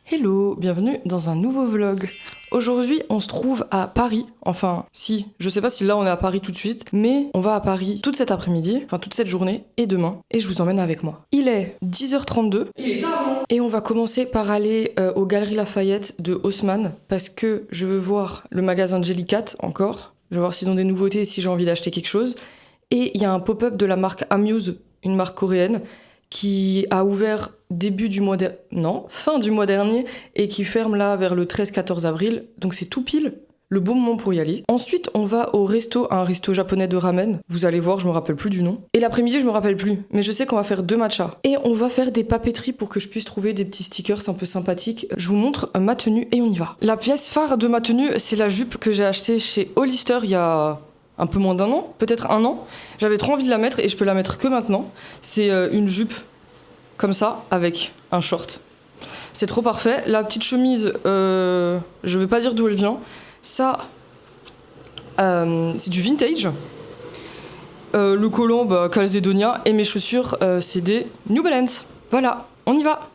Hello, bienvenue dans un nouveau vlog. Aujourd'hui, on se trouve à Paris. Enfin, si, je sais pas si là on est à Paris tout de suite, mais on va à Paris toute cet après-midi, enfin toute cette journée et demain, et je vous emmène avec moi. Il est 10h32. Il est tard. Et on va commencer par aller aux Galeries Lafayette de Haussmann, parce que je veux voir le magasin de Jellycat encore. Je veux voir s'ils ont des nouveautés et si j'ai envie d'acheter quelque chose. Et il y a un pop-up de la marque Amuse, une marque coréenne, qui a ouvert fin du mois dernier et qui ferme là vers le 13-14 avril. Donc c'est tout pile le bon moment pour y aller. Ensuite, on va au resto, un resto japonais de ramen. Vous allez voir, je me rappelle plus du nom. Et l'après-midi, je me rappelle plus. Mais je sais qu'on va faire 2 matchas. Et on va faire des papeteries pour que je puisse trouver des petits stickers un peu sympathiques. Je vous montre ma tenue et on y va. La pièce phare de ma tenue, c'est la jupe que j'ai achetée chez Hollister il y a un peu moins d'un an, peut-être un an. J'avais trop envie de la mettre et je peux la mettre que maintenant. C'est une jupe comme ça, avec un short. C'est trop parfait. La petite chemise, je vais pas dire d'où elle vient. Ça, c'est du vintage. Le collant, Calzedonia. Et mes chaussures, c'est des New Balance. Voilà, on y va.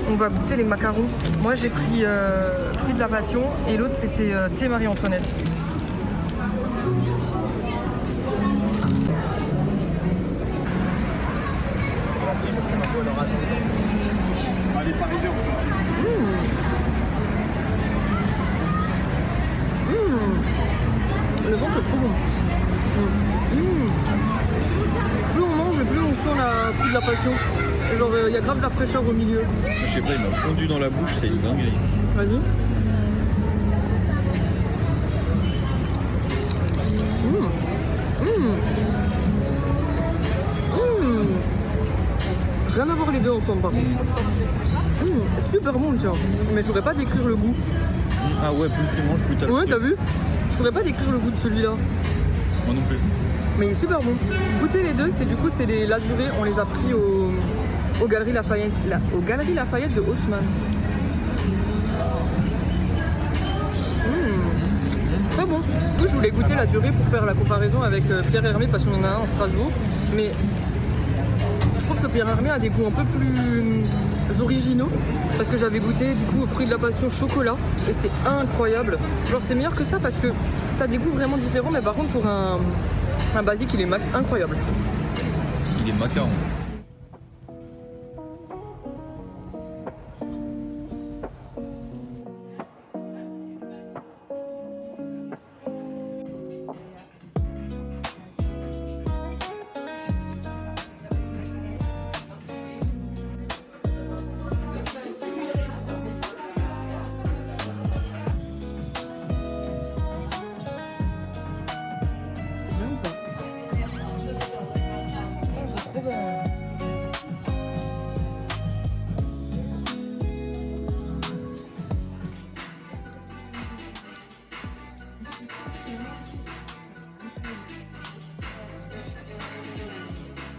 On va goûter les macarons. Moi j'ai pris fruit de la passion et l'autre c'était thé Marie-Antoinette. Le ventre est trop bon. Plus on mange et plus on sent la fruit de la passion. Genre il y a grave de la fraîcheur au milieu. Je sais pas, il m'a fondu dans la bouche, c'est une dinguerie. Vas-y. Rien à voir les deux ensemble par contre. Super bon tiens. Mais je pourrais pas décrire le goût. Ah ouais, plus tu manges, plus t'as le Ouais, fruit. t'as vu? Je pourrais pas décrire le goût de celui-là. Moi non plus. Mais il est super bon. Goûtez les deux, c'est la durée, on les a pris aux Galeries Lafayette, aux Galeries Lafayette de Haussmann. Très bon. Moi, je voulais goûter la durée pour faire la comparaison avec Pierre Hermé parce qu'on en a un en Strasbourg. Mais je trouve que Pierre Hermé a des goûts un peu plus originaux parce que j'avais goûté du coup aux fruits de la passion chocolat et c'était incroyable. Genre c'est meilleur que ça parce que t'as des goûts vraiment différents, mais par contre pour un basique il est incroyable. Il est macaron.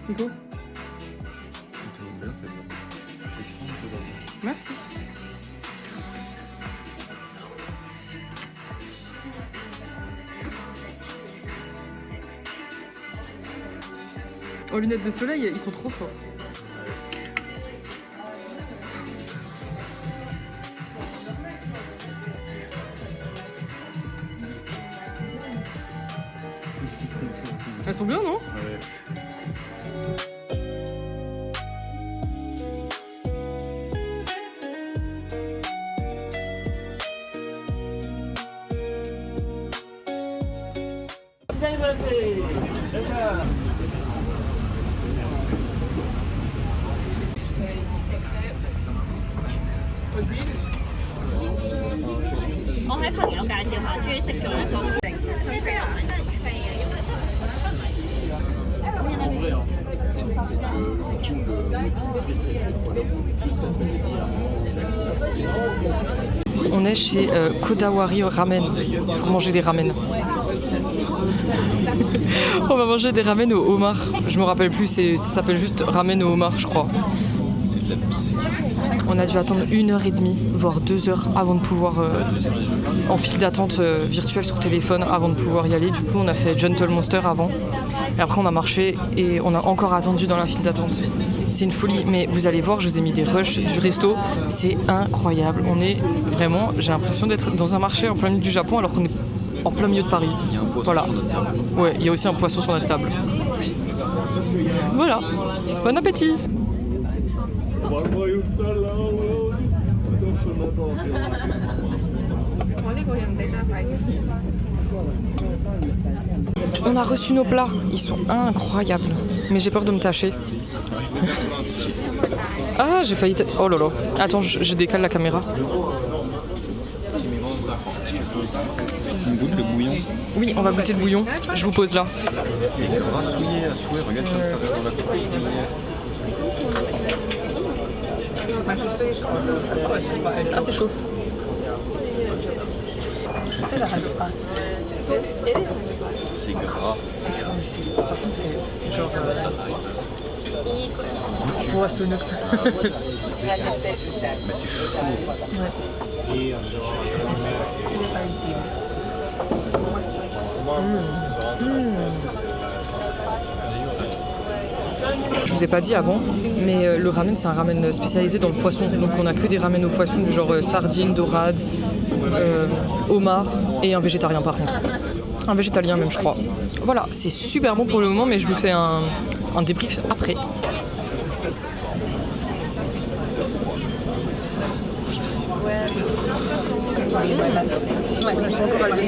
Nico. Tout bien, c'est bon. Merci. Aux lunettes de soleil, ils sont trop forts. Elles sont bien, non? Ouais. On est chez Kodawari Ramen pour manger des ramen. On va manger des ramen au homard. Je me rappelle plus, ça s'appelle juste ramen au homard, je crois. On a dû attendre 1h30, voire 2h avant de pouvoir, en file d'attente virtuelle sur téléphone, avant de pouvoir y aller. Du coup, on a fait Gentle Monster avant. Et après, on a marché et on a encore attendu dans la file d'attente. C'est une folie, mais vous allez voir, je vous ai mis des rushs du resto. C'est incroyable. On est vraiment, j'ai l'impression d'être dans un marché en plein milieu du Japon alors qu'on est en plein milieu de Paris. Il y a un poisson Voilà. sur notre table. Ouais, il y a aussi un poisson sur notre table. Voilà. Bon appétit. On a reçu nos plats, ils sont incroyables. Mais j'ai peur de me tâcher. Ah, j'ai failli... Oh là là. Attends, je décale la caméra. On goûte le bouillon. Oui, on va goûter le bouillon. Je vous pose là. C'est grassouillé à souhait. Regarde comme ça dans la coupe. Ah, c'est chaud. C'est gras. C'est gras ici. Par contre, c'est genre... poissonneux. Mais c'est chaud. Je vous ai pas dit avant, mais le ramen c'est un ramen spécialisé dans le poisson. Donc on a que des ramen au poisson du genre sardines, dorades, homard et un végétarien par contre. Un végétalien même je crois. Voilà, c'est super bon pour le moment mais je vous fais un débrief après. Ouais, ils sont encore al dente.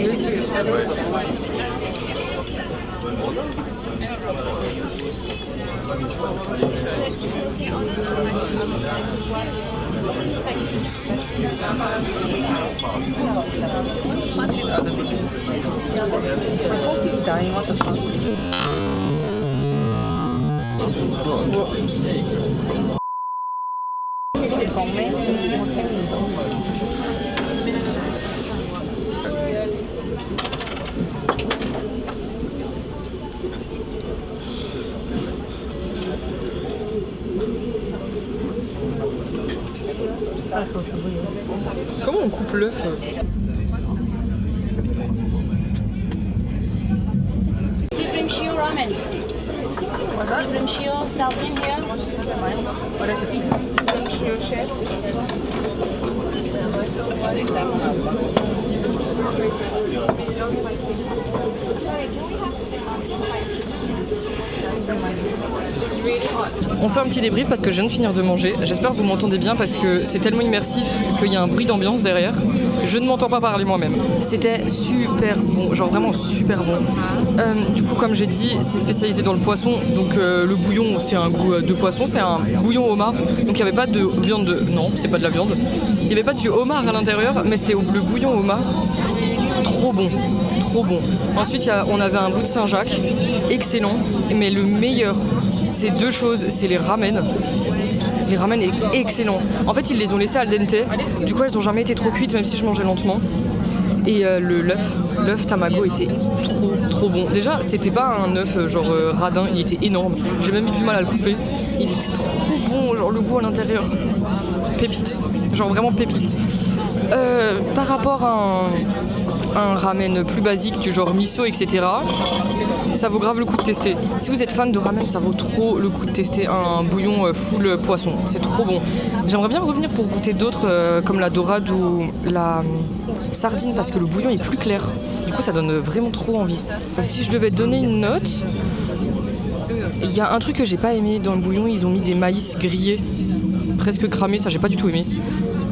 Comment on coupe l'œuf? Shrimp ramen. Shrimp sardine here. Voilà, c'est Shrimp chef. On fait un petit débrief parce que je viens de finir de manger. J'espère que vous m'entendez bien parce que c'est tellement immersif qu'il y a un bruit d'ambiance derrière. Je ne m'entends pas parler moi-même. C'était super bon, genre vraiment super bon. Du coup, comme j'ai dit, c'est spécialisé dans le poisson. Donc le bouillon, c'est un goût de poisson. C'est un bouillon homard. Donc il n'y avait pas de viande de... Non, c'est pas de la viande. Il n'y avait pas du homard à l'intérieur, mais c'était le bouillon homard. Trop bon. Trop bon. Ensuite, on avait un bout de Saint-Jacques. Excellent. Mais le meilleur... C'est deux choses, c'est les ramen. Les ramen est excellent. En fait, ils les ont laissés al dente. Du coup, elles n'ont jamais été trop cuites, même si je mangeais lentement. Et l'œuf Tamago était trop bon. Déjà, c'était pas un œuf radin, il était énorme. J'ai même eu du mal à le couper. Il était trop bon, genre le goût à l'intérieur. Pépite, genre vraiment pépite. Par rapport à un ramen plus basique du genre miso, etc., ça vaut grave le coup de tester. Si vous êtes fan de ramen, ça vaut trop le coup de tester un bouillon full poisson. C'est trop bon. J'aimerais bien revenir pour goûter d'autres comme la dorade ou la sardine parce que le bouillon est plus clair. Du coup, ça donne vraiment trop envie. Si je devais donner une note, il y a un truc que j'ai pas aimé dans le bouillon, ils ont mis des maïs grillés, presque cramés, ça j'ai pas du tout aimé.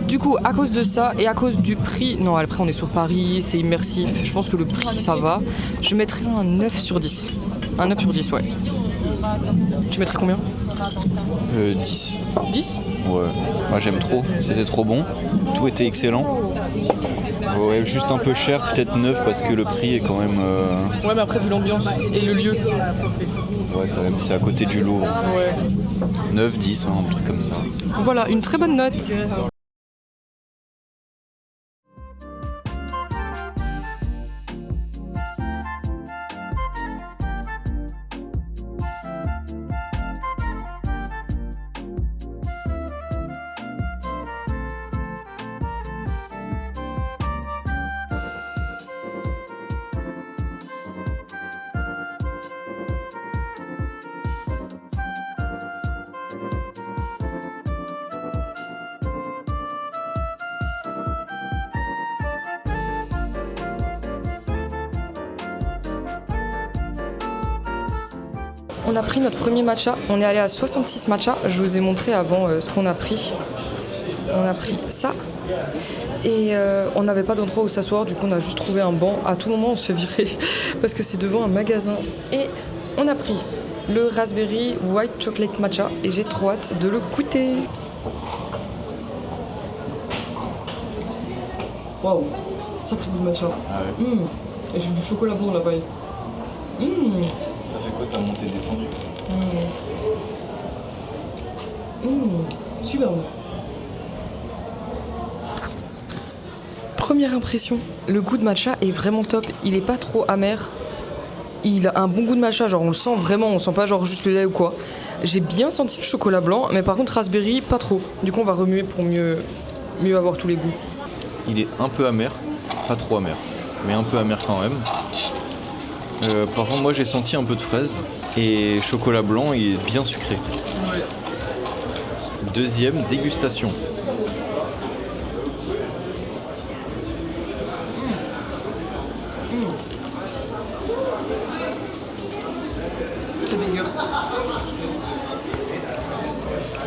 Du coup, à cause de ça et à cause du prix, non, après on est sur Paris, c'est immersif, je pense que le prix ça va, je mettrais un 9 sur 10. Un 9 sur 10, ouais. Tu mettrais combien 10. 10 Ouais, moi j'aime trop, c'était trop bon, tout était excellent. Ouais, juste un peu cher, peut-être 9 parce que le prix est quand même... Ouais, mais après vu l'ambiance et le lieu. Ouais, quand même, c'est à côté du Louvre. Ouais. 9, 10, un truc comme ça. Voilà, une très bonne note. On a pris notre premier matcha, on est allé à 66 matchas, je vous ai montré avant ce qu'on a pris. On a pris ça et on n'avait pas d'endroit où s'asseoir, du coup on a juste trouvé un banc. À tout moment on se fait virer parce que c'est devant un magasin. Et on a pris le Raspberry White Chocolate Matcha et j'ai trop hâte de le goûter. Waouh, sacré goût de matcha. Ah ouais. Et j'ai du chocolat blanc là-bas. T'as fait quoi, t'as monté descendu? Super bon. Première impression, le goût de matcha est vraiment top. Il est pas trop amer. Il a un bon goût de matcha, genre on le sent vraiment, on sent pas genre juste le lait ou quoi. J'ai bien senti le chocolat blanc, mais par contre raspberry, pas trop. Du coup on va remuer pour mieux avoir tous les goûts. Il est un peu amer, pas trop amer, mais un peu amer quand même. Par contre moi j'ai senti un peu de fraise et chocolat blanc il est bien sucré. Ouais. Deuxième dégustation.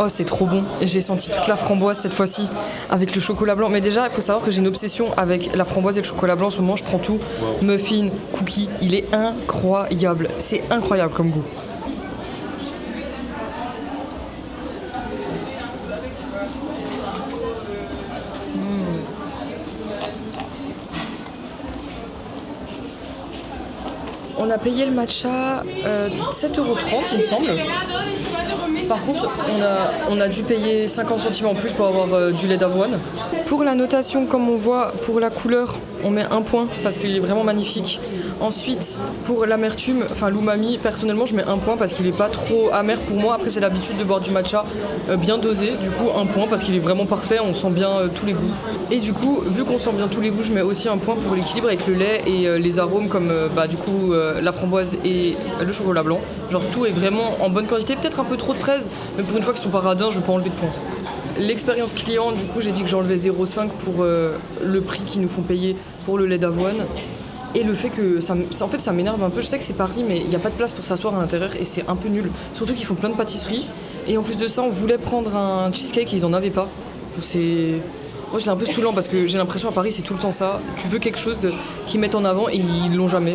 Oh, c'est trop bon. J'ai senti toute la framboise cette fois-ci avec le chocolat blanc. Mais déjà, il faut savoir que j'ai une obsession avec la framboise et le chocolat blanc. En ce moment, je prends tout. Wow. Muffin, cookie. Il est incroyable. C'est incroyable comme goût. On a payé le matcha 7,30 € il me semble. Par contre, on a dû payer 50 centimes en plus pour avoir du lait d'avoine. Pour la notation, comme on voit, pour la couleur, on met 1 point parce qu'il est vraiment magnifique. Ensuite, pour l'amertume, enfin l'umami, personnellement, je mets 1 point parce qu'il n'est pas trop amer pour moi. Après, j'ai l'habitude de boire du matcha bien dosé. Du coup, 1 point parce qu'il est vraiment parfait, on sent bien tous les goûts. Et du coup, vu qu'on sent bien tous les goûts, je mets aussi 1 point pour l'équilibre avec le lait et les arômes comme la framboise et le chocolat blanc. Genre tout est vraiment en bonne quantité, peut-être un peu trop de fraises, mais pour une fois qu'ils sont pas radins, je vais pas enlever de points. L'expérience client, du coup j'ai dit que j'enlevais 0,5 pour le prix qu'ils nous font payer pour le lait d'avoine. Et le fait que ça m'énerve un peu, je sais que c'est Paris mais il n'y a pas de place pour s'asseoir à l'intérieur et c'est un peu nul. Surtout qu'ils font plein de pâtisseries et en plus de ça on voulait prendre un cheesecake et ils en avaient pas. C'est un peu saoulant parce que j'ai l'impression à Paris c'est tout le temps ça. Tu veux quelque chose qu'ils mettent en avant et ils l'ont jamais.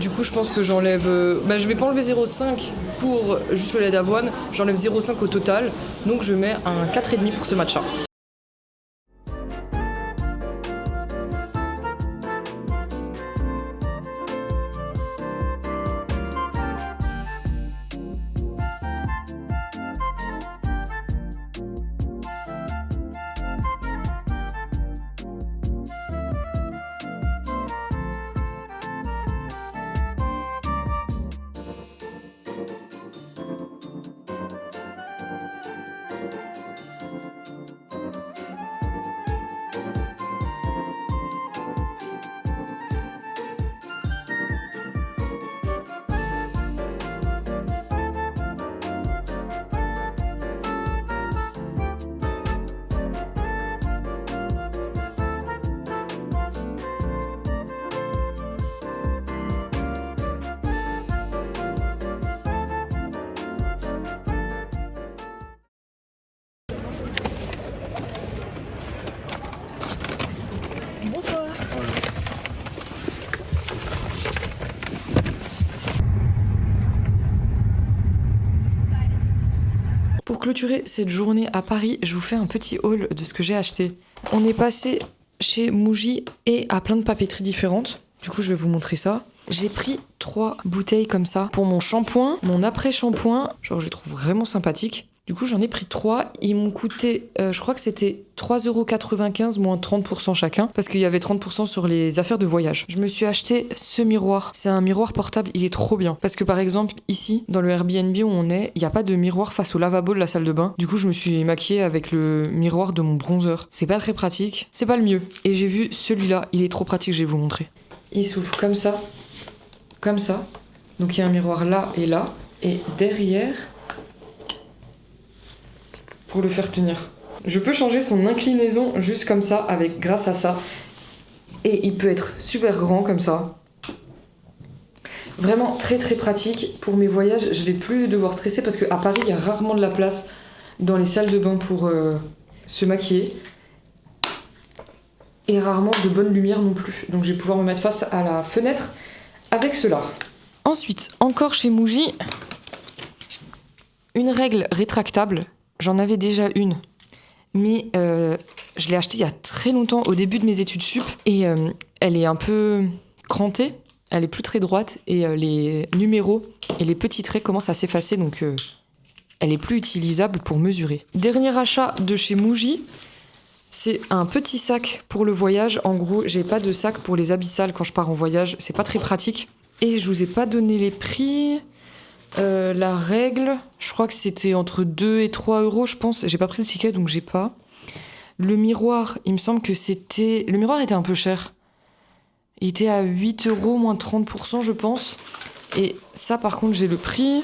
Du coup je pense que j'enlève... je vais pas enlever 0,5 pour juste le lait d'avoine, j'enlève 0,5 au total. Donc je mets un 4,5 pour ce matcha. Bonsoir. Pour clôturer cette journée à Paris, je vous fais un petit haul de ce que j'ai acheté. On est passé chez Muji et à plein de papeteries différentes. Du coup, je vais vous montrer ça. J'ai pris 3 bouteilles comme ça pour mon shampoing, mon après-shampoing. Genre, je les trouve vraiment sympathiques. Du coup, j'en ai pris 3. Ils m'ont coûté, je crois que c'était 3,95 € moins 30% chacun, parce qu'il y avait 30% sur les affaires de voyage. Je me suis acheté ce miroir. C'est un miroir portable, il est trop bien. Parce que par exemple, ici, dans le Airbnb où on est, il n'y a pas de miroir face au lavabo de la salle de bain. Du coup, je me suis maquillée avec le miroir de mon bronzer. C'est pas très pratique, c'est pas le mieux. Et j'ai vu celui-là, il est trop pratique, je vais vous montrer. Il s'ouvre comme ça. Comme ça. Donc il y a un miroir là et là. Et derrière, pour le faire tenir. Je peux changer son inclinaison juste comme ça, grâce à ça. Et il peut être super grand comme ça. Vraiment très très pratique. Pour mes voyages, je vais plus devoir stresser parce qu'à Paris, il y a rarement de la place dans les salles de bain pour se maquiller. Et rarement de bonne lumière non plus. Donc je vais pouvoir me mettre face à la fenêtre avec cela. Ensuite, encore chez Muji, une règle rétractable. J'en avais déjà une, mais je l'ai achetée il y a très longtemps, au début de mes études sup, et elle est un peu crantée, elle est plus très droite, et les numéros et les petits traits commencent à s'effacer, donc elle est plus utilisable pour mesurer. Dernier achat de chez Muji, c'est un petit sac pour le voyage. En gros, j'ai pas de sac pour les abyssales quand je pars en voyage, c'est pas très pratique. Et je vous ai pas donné les prix. La règle, je crois que c'était entre 2 et 3 €, je pense. J'ai pas pris le ticket, donc j'ai pas. Le miroir, il me semble que c'était... Le miroir était un peu cher. Il était à 8 € moins 30%, je pense. Et ça, par contre, j'ai le prix.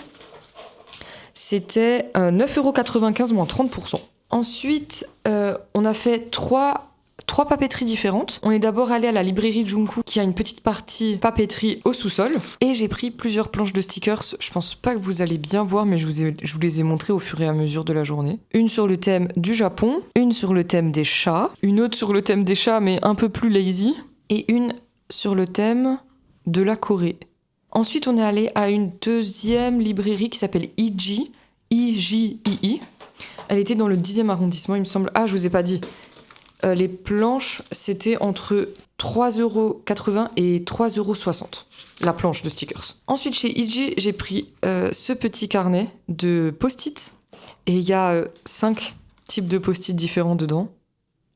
C'était 9,95 € moins 30%. Ensuite, on a fait 3 papeteries différentes. On est d'abord allé à la librairie Junku qui a une petite partie papeterie au sous-sol. Et j'ai pris plusieurs planches de stickers. Je pense pas que vous allez bien voir, mais je vous les ai montrées au fur et à mesure de la journée. Une sur le thème du Japon, une sur le thème des chats, une autre sur le thème des chats mais un peu plus lazy, et une sur le thème de la Corée. Ensuite, on est allé à une deuxième librairie qui s'appelle IJI. IJII. Elle était dans le 10e arrondissement, il me semble. Ah, je vous ai pas dit. Les planches, c'était entre 3,80 € et 3,60 €, la planche de stickers. Ensuite, chez IJI, j'ai pris ce petit carnet de post-it. Et il y a 5 types de post-it différents dedans.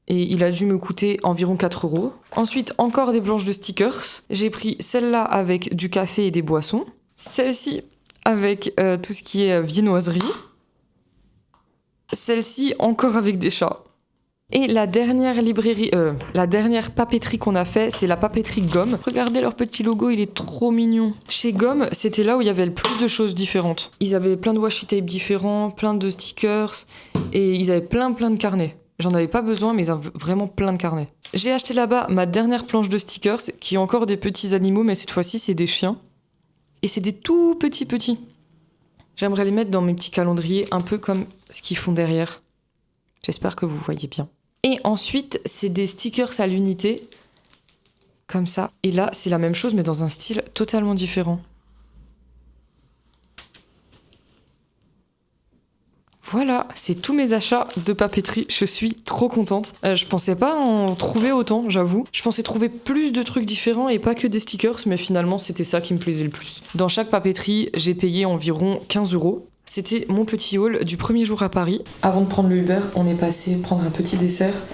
Et il a dû me coûter environ 4 €. Ensuite, encore des planches de stickers. J'ai pris celle-là avec du café et des boissons. Celle-ci avec tout ce qui est viennoiserie. Celle-ci encore avec des chats. Et la dernière papeterie qu'on a fait, c'est la papeterie Gomme. Regardez leur petit logo, il est trop mignon. Chez Gomme, c'était là où il y avait le plus de choses différentes. Ils avaient plein de washi tape différents, plein de stickers, et ils avaient plein de carnets. J'en avais pas besoin, mais ils avaient vraiment plein de carnets. J'ai acheté là-bas ma dernière planche de stickers, qui est encore des petits animaux, mais cette fois-ci, c'est des chiens. Et c'est des tout petits. J'aimerais les mettre dans mes petits calendriers, un peu comme ce qu'ils font derrière. J'espère que vous voyez bien. Et ensuite, c'est des stickers à l'unité, comme ça. Et là, c'est la même chose, mais dans un style totalement différent. Voilà, c'est tous mes achats de papeterie. Je suis trop contente. Je pensais pas en trouver autant, j'avoue. Je pensais trouver plus de trucs différents et pas que des stickers, mais finalement, c'était ça qui me plaisait le plus. Dans chaque papeterie, j'ai payé environ 15 €. C'était mon petit haul du premier jour à Paris. Avant de prendre le Uber, on est passé prendre un petit dessert.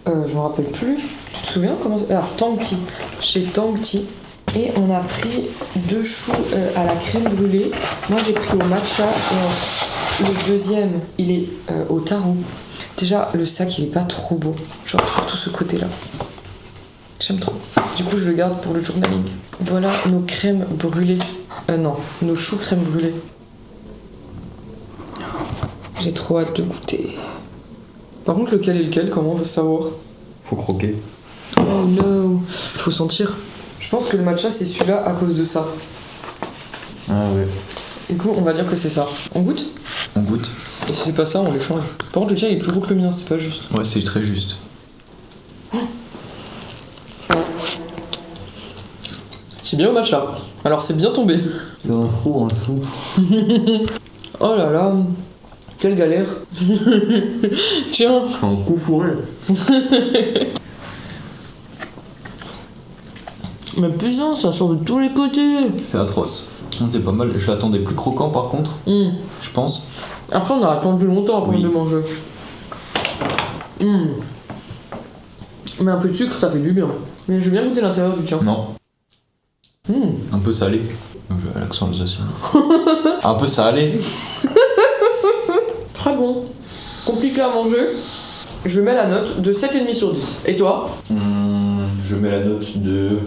Je me rappelle plus. Tu te souviens comment... Alors, Tangti. Chez Tangti. Et on a pris 2 choux à la crème brûlée. Moi, j'ai pris au matcha. Et le deuxième, il est au taro. Déjà, le sac, il est pas trop beau. Genre, surtout ce côté-là. J'aime trop. Du coup, je le garde pour le journaling. Voilà nos crèmes brûlées. Non, nos choux crème brûlée. J'ai trop hâte de goûter. Par contre, lequel est lequel? Comment on va savoir? Faut croquer. Oh no. Faut sentir. Je pense que le matcha, c'est celui-là à cause de ça. Ah ouais. Du coup, on va dire que c'est ça. On goûte? On goûte. Et si c'est pas ça, on l'échange. Par contre, le tien, il est plus gros que le mien, c'est pas juste. Ouais, c'est très juste. C'est bien au matcha. Alors c'est bien tombé. Il y a un trou en dessous. Oh là là, quelle galère. Tiens. C'est un coup fourré. Mais putain, ça sort de tous les côtés. C'est atroce. C'est pas mal. Je l'attendais plus croquant par contre, je pense. Après, on a attendu longtemps avant Oui. de le manger. Mais un peu de sucre, ça fait du bien. Mais je veux bien goûter l'intérieur du tien. Non. Un peu salé. J'ai l'accent alsacien. Un peu salé. Très bon. Compliqué à manger. Je mets la note de 7,5 sur 10. Et toi? Je mets la note de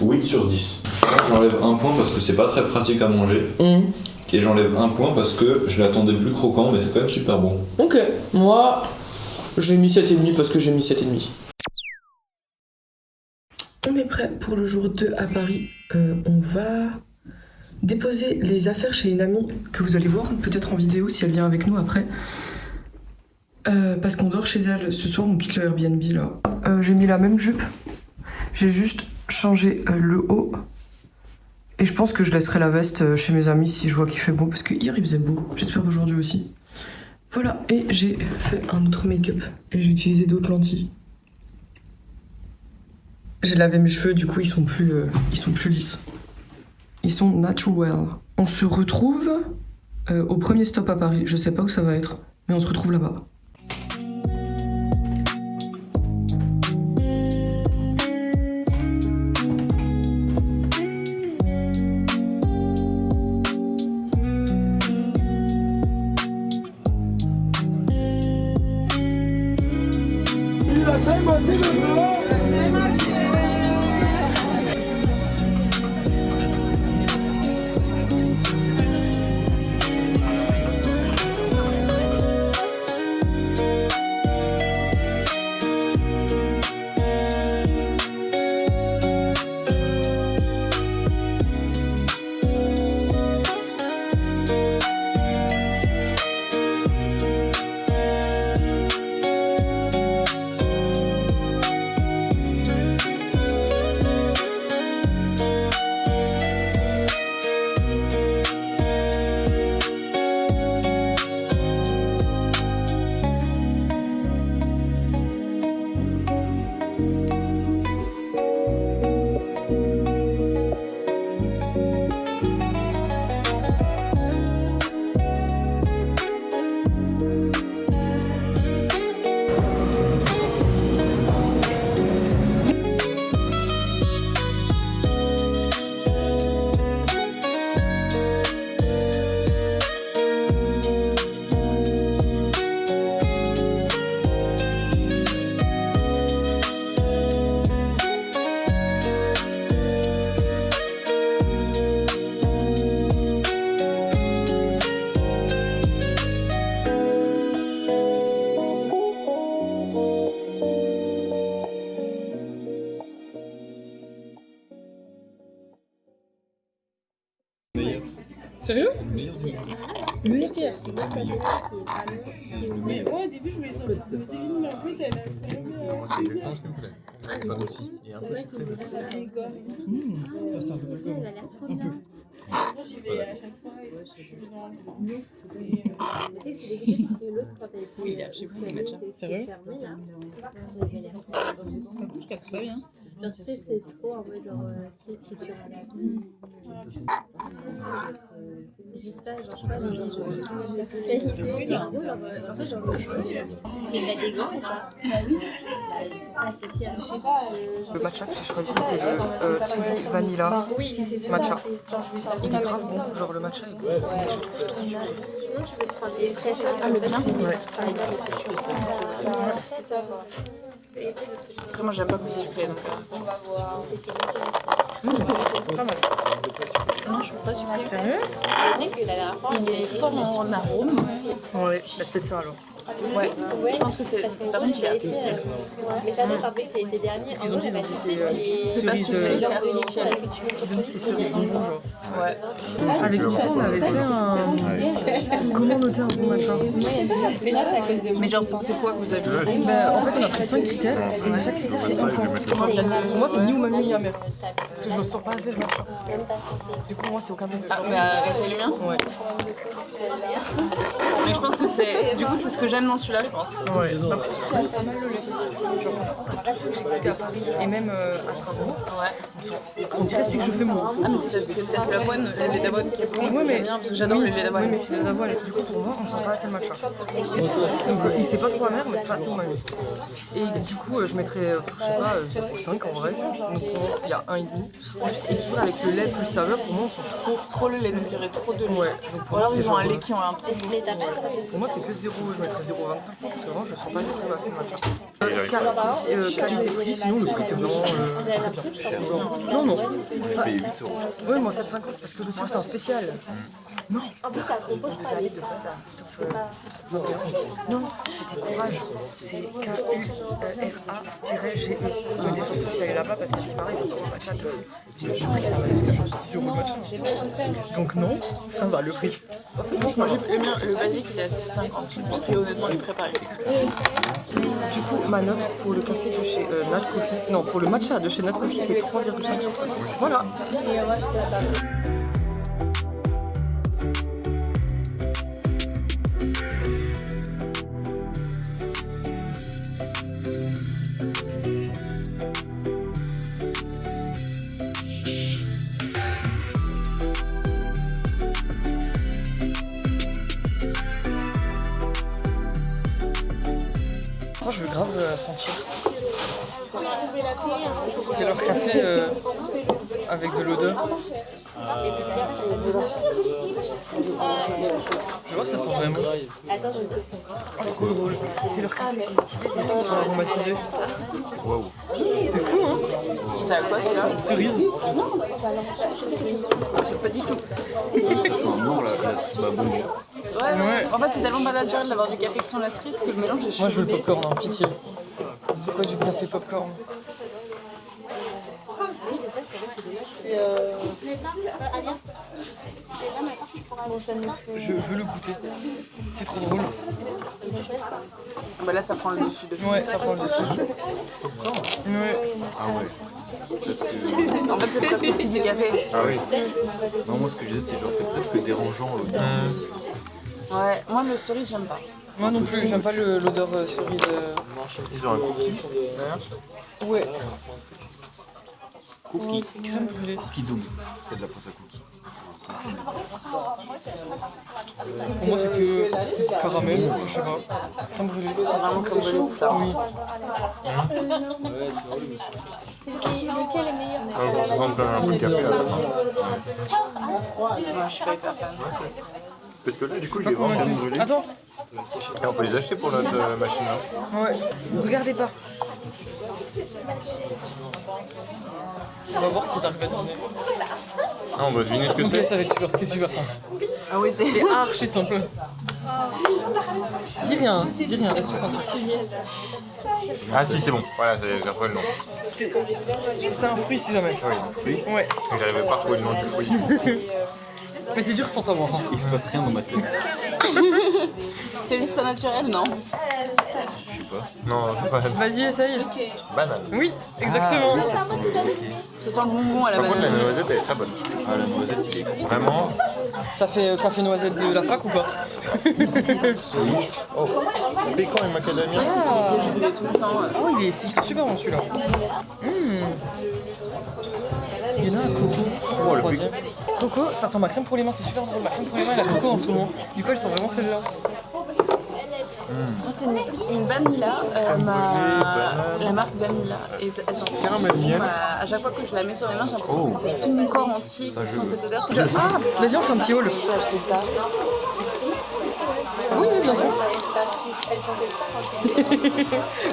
8 sur 10. J'enlève un point parce que c'est pas très pratique à manger. Et j'enlève un point parce que je l'attendais plus croquant, mais c'est quand même super bon. Ok. Moi, j'ai mis 7,5 parce que j'ai mis 7,5. On est prêt pour le jour 2 à Paris. On va déposer les affaires chez une amie que vous allez voir peut-être en vidéo si elle vient avec nous après. Parce qu'on dort chez elle. Ce soir, on quitte le Airbnb là. J'ai mis la même jupe. J'ai juste changé le haut. Et je pense que je laisserai la veste chez mes amis si je vois qu'il fait beau. Parce que hier, il faisait beau. J'espère aujourd'hui aussi. Voilà. Et j'ai fait un autre make-up. Et j'ai utilisé d'autres lentilles. J'ai lavé mes cheveux, du coup ils sont plus lisses. Ils sont natural. On se retrouve au premier stop à Paris. Je sais pas où ça va être, mais on se retrouve là-bas. Sérieux? Mais ouais, au début, je voulais me mais en fait, elle a C'est un peu plus comme. Un peu. Moi, j'y vais à chaque fois et je suis dans le L'autre, quand elle était Sérieux? fermée, là, c'est galère. Genre, tu sais, c'est trop en mode écriture à la vie. Juste là, genre, je sais pas, j'ai personnalité, en fait, genre, mais t'as des gants ou pas? Le matcha que j'ai choisi, c'est le cherry vanilla matcha. Il est grave bon, genre le matcha est bon. Je trouve trop sucré. Sinon, tu peux te prendre des très simples. Ah, le tien? Ouais. Après, moi, j'aime pas quand c'est sucré, donc. Pas mal. Non, je trouve pas sucré. Sérieux? C'est vrai que la dernière fois, Il est fort en arôme. Ouais, bah c'était ça alors. Ouais, je pense que c'est par contre il est artificiel. Mais ça date un peu, c'est l'été dernier. Ce qu'ils ont dit, c'est C'est pas cerise. sucré, c'est artificiel. Ils ont dit c'est cerise bonbon, genre. Ouais. Avec Nico, on avait fait un. Comment noter un bon matcha? Mais là, c'est à cause de Mais genre, c'est quoi que vous avez vu? Ben, en fait, on a pris 5 critères et chaque critère c'est un point. Pour moi, c'est ni ou mamie ni amère. Parce que je ne sens pas assez le matcha. Du coup, moi, c'est aucun des deux. Ah, mais c'est le mien? Ouais. Mais je pense que c'est. Du coup, c'est ce que j'aime dans celui-là, je pense. Ouais. Après, parce que pas mal le lait. Genre, tous ceux que j'ai goûté à Paris et même à Strasbourg, on dirait celui que je fais moi. Ah, mais c'est peut-être l'avoine, le lait d'avoine qui est bon. Ouais, mais J'aime bien parce que j'adore oui, le lait d'avoine. Oui, mais c'est le lait d'avoine. Du coup, pour moi, on sent pas assez le matcha. Donc, il c'est pas trop amer, mais c'est pas assez umami. Et du coup, je mettrais, je sais pas, 0,5 en vrai. Donc, pour moi, il y a 1,5. Ensuite, équilibre avec le lait plus saveur, pour moi, on sent Trop le lait, donc il y aurait trop de lait. Ouais, donc Ou pour alors moi, ils c'est ont un genre, lait qui ont un trop bon. pour moi, c'est que 0, je mettrais 0,25 parce que vraiment, je sens pas du tout assez matcha. Qualité-prix, sinon, le prix était vraiment très bien. Genre, non. J'ai payé 8 €. Ouais, moi 7,50 parce que le tien, c'est un spécial. Non, En plus, c'est à propos, je crois. de base à stop 21. Non, c'était Courage. C'est KURA-GE. On était censé aussi aller là-bas parce que ce qui paraît, ils ont fait un matcha de fou. J'ai pris ça va jusqu'à genre 10 € le matcha. Donc non, ça va le prix. Ça c'est bon, ça va. Le mien, le basique, il est à 6,50. Ce qui est honnêtement les préparés exprès. Du coup, ma note pour le café de chez Nat Coffee, non, pour le matcha de chez Nat Coffee, c'est 3,5 sur 5. Voilà. Moi, je veux grave sentir. C'est leur café avec de l'odeur. Je vois, ça sent vraiment. C'est trop drôle. C'est leur café qu'ils utilisent et qui sont aromatisés. Waouh. C'est fou, hein? C'est à quoi celui-là? Cerise. J'ai pas dit tout. Ça sent mort la babouche. Ouais. En fait, c'est tellement pas naturel d'avoir du café qui sent la cerise que je mélange et je Moi, je veux le popcorn, hein, pitié. C'est quoi du café popcorn? Je veux le goûter. C'est trop drôle. Bah là, ça prend le dessus de. Ouais, ça prend le dessus. Ouais. Ah ouais. Parce que... En fait, c'est presque plus du café. Ah oui. Non, moi ce que je disais, c'est genre c'est presque dérangeant l'odeur. Ouais, moi le cerise, j'aime pas. Moi non plus, j'aime pas l'odeur cerise. Ils ont un cookie. Ouais. Cookie. Crème brûlée. Cookie doom. C'est de la pâte à cookie. Pour moi, c'est que caramel, je sais pas. Crème brûlée. Vraiment crème brûlée, c'est ça. Oui. Lequel est meilleur? Ça ressemble quand même un peu de café. Moi, je suis pas hyper fan. Parce que là, du coup, il est vraiment crème brûlée. Attends. Et on peut les acheter pour notre machine. Ouais. Regardez pas. On va voir s'ils arrivent à deviner. Ah, on va deviner ce que Ok, c'est. ça va être super, c'est super simple. Ah oui, c'est. C'est archi simple. Dis rien, laisse-le sentir. Ah si, c'est bon. Voilà, j'ai retrouvé le nom. C'est un fruit si jamais. Oui, un fruit. Ouais. Donc j'arrivais pas à retrouver le nom du fruit. Mais c'est dur sans savoir. Hein. Il se passe rien dans ma tête. C'est juste pas naturel, non? Je sais pas. Non, pas. Vas-y, essaye. Banane. Oui, exactement. Ah, oui, ça sent ok. Ça sent le bonbon à la Par contre, la banane. noisette, elle est très bonne. Ah, la noisette, il est vraiment. Ça fait café noisette de la fac ou pas? Oh, pécan et C'est macadamia. vrai que c'est celui que je voulais tout le temps. Ah oui, ils sont super bons celui-là. Il y en a un coco. Oh, le Troisième. Coco, ça sent ma crème pour les mains, c'est super drôle. Ma crème pour les mains et la coco en ce moment. Du coup, elle sent vraiment celle-là. Moi, c'est une vanilla, la marque Vanilla. Et elles sont trop Caramel bonnes. miel. À chaque fois que je la mets sur les mains, j'ai l'impression Oh. que c'est tout mon corps entier qui Ça, sent je- cette odeur. Ah, vas-y, on fait un petit haul. J'ai acheté ça. Oui, bien sûr.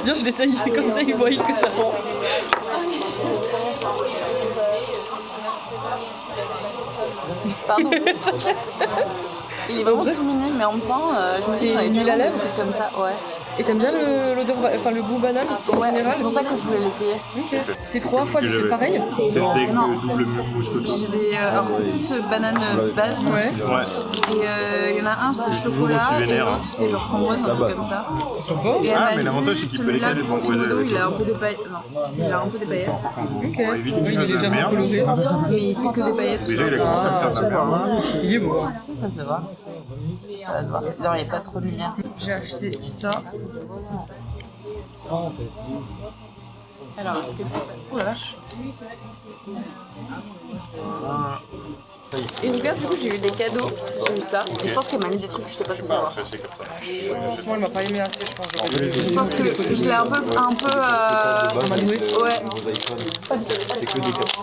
Bien, je l'essaye, comme ça ils voient ce que ça rend. Pardon. Il est vraiment tout mini, mais en même temps, je me dis C'est que j'en ai nul à tellement de lèvres trucs comme ça. Ouais. Et t'aimes bien l'odeur, enfin le goût banane en Ouais, général? c'est pour ça que je voulais l'essayer. Ok. C'est 3 fois du pareil? C'est le deck Non. double mousse coton. J'ai des. Alors, c'est plus banane base. Ouais. Ouais. Et il y en a un, c'est chocolat, tu et vénères, l'autre, c'est genre framboise, un truc comme ça. Sympa. Et elle Ah, m'a mais l'avantage, dit, c'est qu'il peut celui-là, les grosso framboises modo, avec il a un peu des paillettes. Non, si, il a un peu des paillettes. Ok. Pour éviter Oui, il est qu'il fasse de la légèrement merde. coloré. Mais il fait que des paillettes. Déjà, il a commencé à me faire de la merde. Il est beau. Ça se voit. Ça va se voir. Non, il n'y a pas trop de lumière. J'ai acheté ça. Alors, qu'est-ce que ça. Oh la vache. Et regarde, du coup, j'ai eu des cadeaux. J'ai eu ça. Et je pense qu'elle m'a mis des trucs que je n'étais pas censée avoir. Ça, c'est comme ça. Franchement, elle m'a pas aimé assez, je pense. Je pense que je l'ai un peu Amadoué. ouais.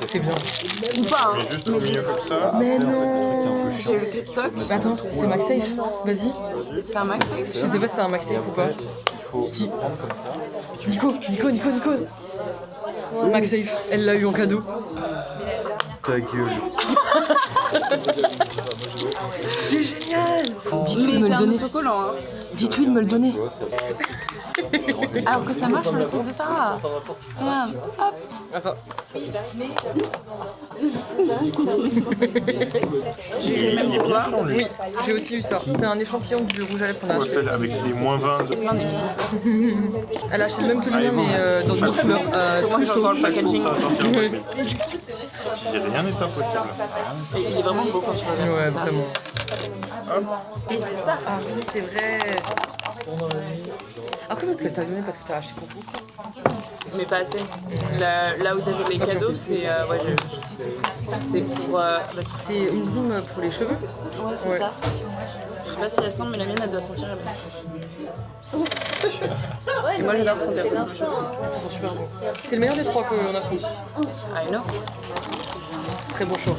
C'est bien. Ou pas, hein. Juste au milieu comme ça. Mais non. J'ai eu le TikTok. Attends, c'est MagSafe. Vas-y. C'est un MagSafe. Je sais pas si c'est un MagSafe ou pas. Si. Nico. MagSafe, elle l'a eu en cadeau. Ta gueule. C'est génial. Dites-lui Mais de me j'ai le un donner. autocollant, hein. Dites-lui de me le donner. Alors que ça marche sur le truc de Sarah. Regarde, hop. Attends. J'ai eu le même pour toi. Oui, j'ai aussi eu ça. C'est un échantillon du rouge à lèvres qu'on a acheté. Avec ses moins 20 de... J'en ai mis. Elle a acheté le même que le mien, mais dans une autre couleur. Moi, Plus j'ai chaud. encore le packaging. Ouais, Rien n'est impossible. Et il est vraiment beau quand je regarde. ouais, comme ça. vraiment. Et c'est ça. Ah oui, c'est vrai. Après, peut-être qu'elle t'a donné parce que t'as acheté pour vous. Mais pas assez. Là où t'avais les cadeaux, c'est. Ouais, c'est pour. Bah, tiens. C'est une brume pour les cheveux. Ouais, c'est Ouais. ça. Je sais pas si elle sent, mais la mienne, elle doit sentir la mienne. Et moi, j'adore sentir ça. Ça sent super bon. C'est le meilleur des 3 qu'on a senti. I know. Très bon choix.